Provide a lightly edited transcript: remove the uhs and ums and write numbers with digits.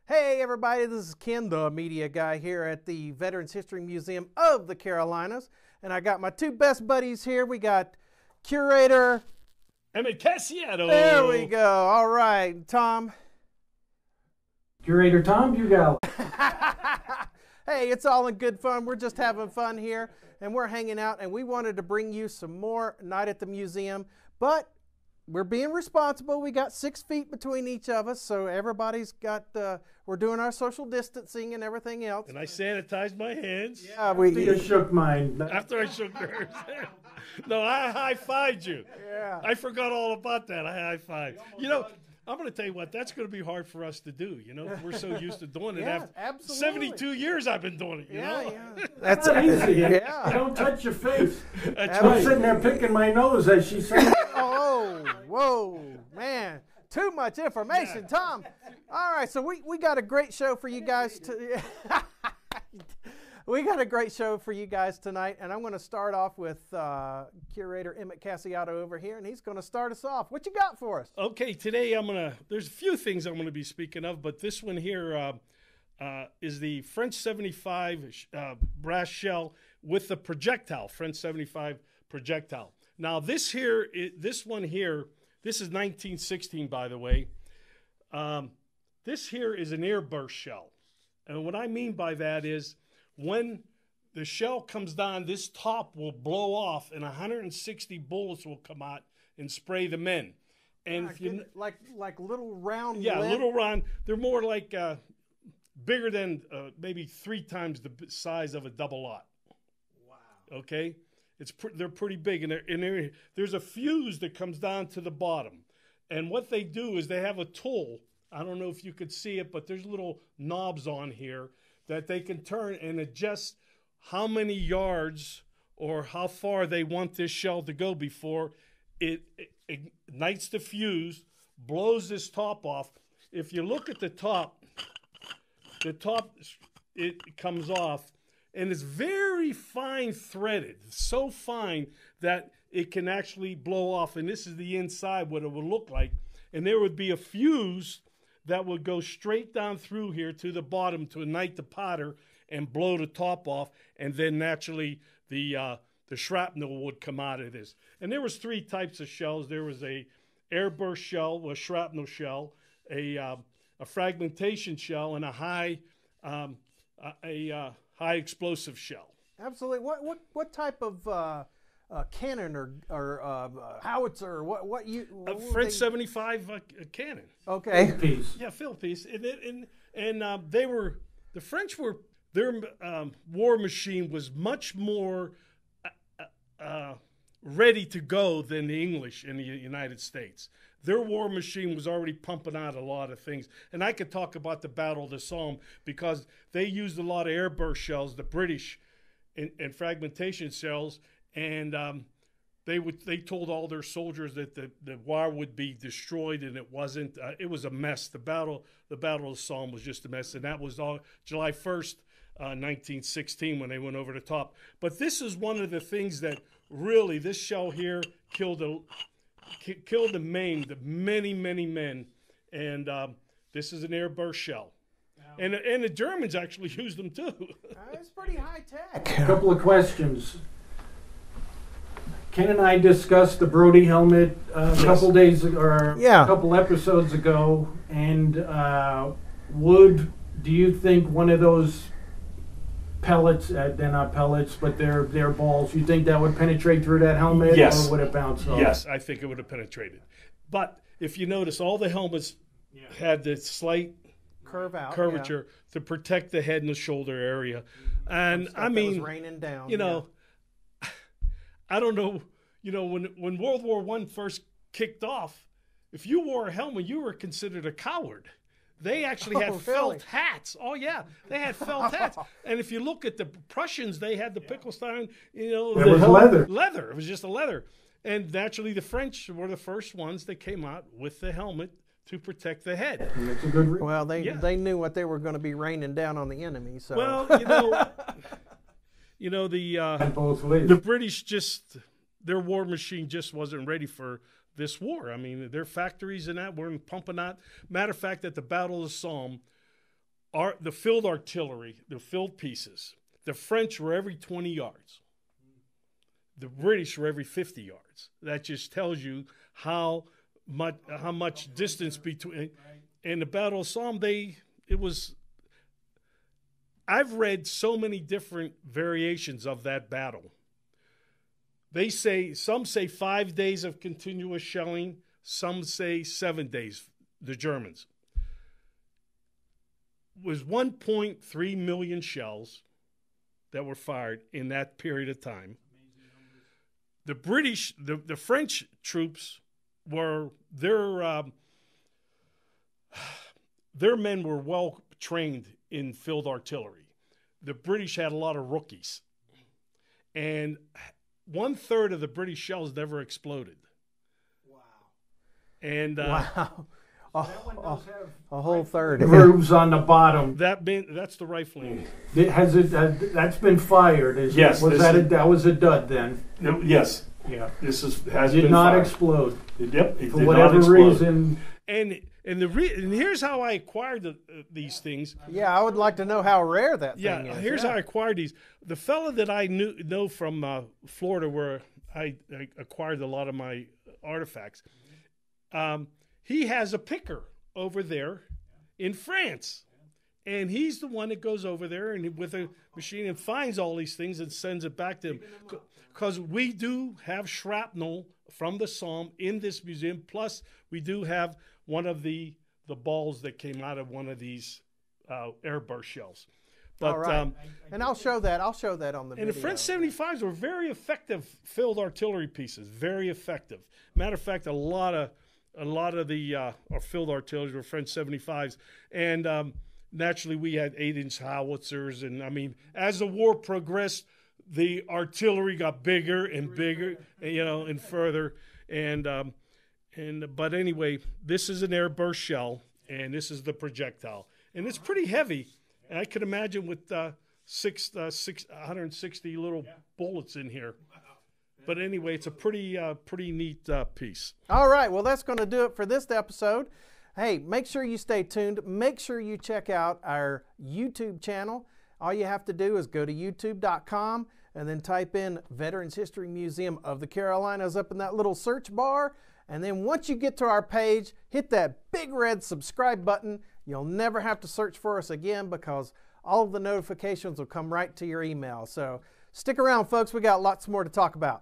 Hey everybody, this is Ken, the media guy here at the Veterans History Museum of the Carolinas. And I got my two best buddies here. We got curator Emmett Cassiato. There we go. All right, Tom. Curator Tom Bugall. Hey, it's all in good fun. We're just having fun here, and we're hanging out, and we wanted to bring you some more Night at the Museum, but we're being responsible. We got 6 feet between each of us, so everybody's got, we're doing our social distancing and everything else. And I sanitized my hands. Yeah, we shook mine. After I shook hers. No, I high-fived you. Yeah. I forgot all about that. I high-fived. You know, I'm going to tell you what, that's going to be hard for us to do. You know, we're so used to doing it. Yeah, After absolutely. 72 years I've been doing it, you know? Yeah. That's easy. Yeah. Don't touch your face. That's I'm right. sitting there picking my nose as she said. Oh, whoa, man. Too much information, Tom. All right, so we got a great show for you guys. We got a great show for you guys tonight, and I'm going to start off with curator Emmett Cassiato over here, and he's going to start us off. What you got for us? Okay, today there's a few things I'm going to be speaking of, but this one here is the French 75 brass shell with the projectile, French 75 projectile. Now this one here, this is 1916, by the way. This here is an airburst shell. And what I mean by that is when the shell comes down, this top will blow off and 160 bullets will come out and spray the men. And if you, like little round yeah, lead? little round. They're more like bigger than maybe 3 times the size of a double aught. Wow. Okay? They're pretty big, and there's a fuse that comes down to the bottom. And what they do is they have a tool. I don't know if you could see it, but there's little knobs on here that they can turn and adjust how many yards or how far they want this shell to go before it ignites the fuse, blows this top off. If you look at the top, it comes off, and it's very fine threaded, so fine that it can actually blow off. And this is the inside, what it would look like. And there would be a fuse that would go straight down through here to the bottom to ignite the powder and blow the top off. And then naturally the shrapnel would come out of this. And there was 3 types of shells. There was a airburst shell, a shrapnel shell, a fragmentation shell, and a high explosive shell. Absolutely. What type of cannon or howitzer? What French 75 cannon. Okay. Piece. Yeah, field piece. And they were, the French were, their war machine was much more ready to go than the English in the United States. Their war machine was already pumping out a lot of things. And I could talk about the Battle of the Somme because they used a lot of airburst shells, the British, and fragmentation shells. And they told all their soldiers that the war would be destroyed, and it wasn't. It was a mess. The battle of the Somme was just a mess, and that was all July 1st, 1916, when they went over the top. But this is one of the things that really, this shell here killed and maimed many, many men. And this is an airburst shell. Wow. And the Germans actually used them too. It's pretty high tech. A couple of questions. Ken and I discussed the Brody helmet a couple days ago, or a couple episodes ago. And do you think one of those pellets, they're not pellets, but they're balls, you think that would penetrate through that helmet? Yes. Or would it bounce off? Yes, I think it would have penetrated. But if you notice, all the helmets had the slight curvature to protect the head and the shoulder area. And I mean, that was raining down, you know, I don't know, you know, when World War I first kicked off, if you wore a helmet, you were considered a coward. They actually had felt hats. Oh, yeah. They had felt hats. And if you look at the Prussians, they had the Pickelstein, you know. It was leather. Leather. It was just a leather. And naturally, the French were the first ones that came out with the helmet to protect the head. And that's a good reason. Well, they knew what they were going to be raining down on the enemy. So. Well, you know, the British their war machine just wasn't ready for this war. I mean, their factories and that weren't pumping out. Matter of fact, at the Battle of the Somme, the field artillery, the field pieces, the French were every 20 yards. The British were every 50 yards. That just tells you how much distance between. And the Battle of Somme, it was. I've read so many different variations of that battle. Some say 5 days of continuous shelling. Some say 7 days. The Germans. It was 1.3 million shells that were fired in that period of time. The British, the French troops were their men were well trained in field artillery. The British had a lot of rookies, and 1/3 of the British shells never exploded. Wow! And wow, That one does have a whole third. grooves on the bottom. that's the rifling. Has it? That's been fired. Yes, That was a dud then. Yes. Yeah. This has Did been not fired. explode. Yep. It For did whatever not explode. reason. And here's how I acquired these things. Yeah, I would like to know how rare that thing Yeah, is. here's how I acquired these. The fella that I know from Florida, where I acquired a lot of my artifacts, he has a picker over there in France. And he's the one that goes over there and with a machine and finds all these things and sends it back to him. Because we do have shrapnel from the Somme in this museum. Plus, we do have one of the balls that came out of one of these airburst shells. But, all right. And I'll show that. I'll show that on the video. And the French 75s were very effective field artillery pieces. Very effective. Matter of fact, a lot of the field artillery were French 75s. And naturally, we had 8-inch howitzers. And, I mean, as the war progressed, the artillery got bigger and bigger, and further. But anyway, this is an airburst shell, and this is the projectile. And it's pretty heavy. And I could imagine with 160 little bullets in here. But anyway, it's a pretty neat piece. All right, well, that's going to do it for this episode. Hey, make sure you stay tuned. Make sure you check out our YouTube channel. All you have to do is go to youtube.com and then type in Veterans History Museum of the Carolinas up in that little search bar. And then once you get to our page, hit that big red subscribe button. You'll never have to search for us again because all of the notifications will come right to your email. So stick around, folks. We got lots more to talk about.